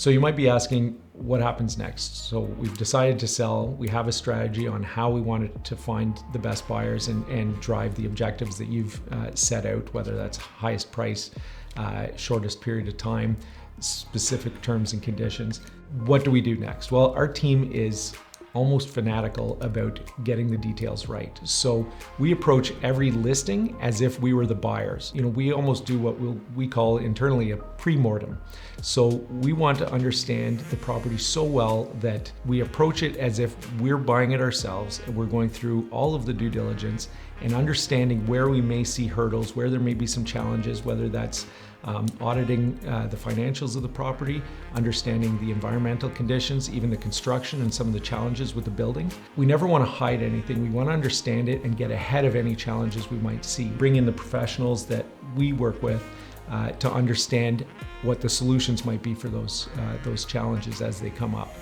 So you might be asking, what happens next? So we've decided to sell. We have a strategy on how we wanted to find the best buyers and drive the objectives that you've set out, whether that's highest price, shortest period of time, specific terms and conditions. What do we do next? Well, our team is almost fanatical about getting the details right. So we approach every listing as if we were the buyers. We almost do what we call internally a pre-mortem. So we want to understand the property so well that we approach it as if we're buying it ourselves, and we're going through all of the due diligence and understanding where we may see hurdles, where there may be some challenges, whether that's auditing the financials of the property, understanding the environmental conditions, even the construction and some of the challenges with the building. We never want to hide anything. We want to understand it and get ahead of any challenges we might see. Bring in the professionals that we work with to understand what the solutions might be for those challenges as they come up.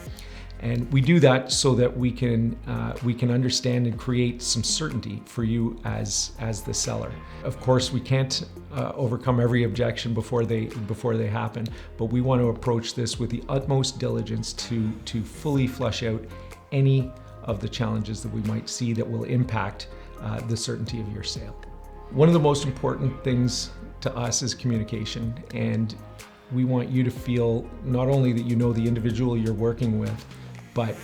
And we do that so that we can understand and create some certainty for you as the seller. Of course, we can't overcome every objection before they happen, but we want to approach this with the utmost diligence to fully flush out any of the challenges that we might see that will impact the certainty of your sale. One of the most important things to us is communication, and we want you to feel not only that you know the individual you're working with, but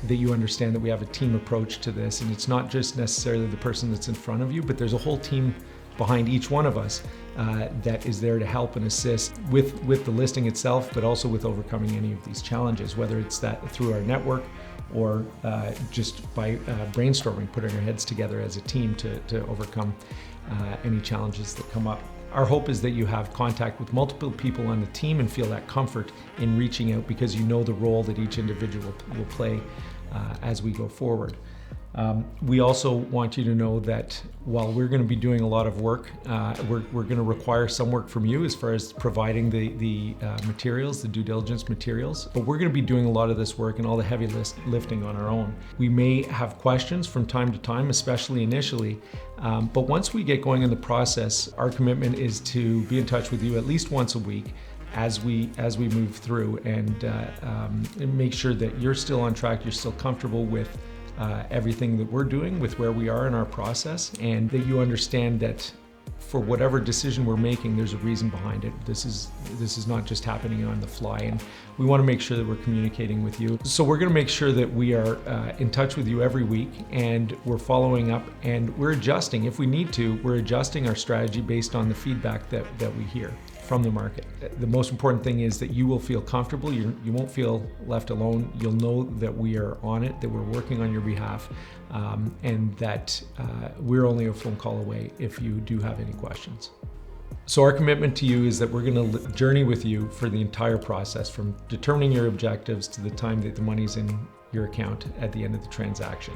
that you understand that we have a team approach to this, and it's not just necessarily the person that's in front of you, but there's a whole team behind each one of us that is there to help and assist with the listing itself, but also with overcoming any of these challenges, whether it's that through our network or just by brainstorming, putting our heads together as a team to overcome any challenges that come up. Our hope is that you have contact with multiple people on the team and feel that comfort in reaching out because you know the role that each individual will play as we go forward. We also want you to know that while we're going to be doing a lot of work, we're going to require some work from you as far as providing the materials, the due diligence materials, but we're going to be doing a lot of this work and all the heavy lifting on our own. We may have questions from time to time, especially initially, but once we get going in the process, our commitment is to be in touch with you at least once a week as we move through and make sure that you're still on track, you're still comfortable with everything that we're doing, with where we are in our process, and that you understand that for whatever decision we're making, there's a reason behind it. This is not just happening on the fly, and we want to make sure that we're communicating with you. So we're going to make sure that we are in touch with you every week, and we're following up, and we're adjusting. If we need to, we're adjusting our strategy based on the feedback that we hear from the market. The most important thing is that you will feel comfortable. You won't feel left alone. You'll know that we are on it, that we're working on your behalf, and that we're only a phone call away if you do have any questions. So our commitment to you is that we're going to journey with you for the entire process, from determining your objectives to the time that the money's in your account at the end of the transaction.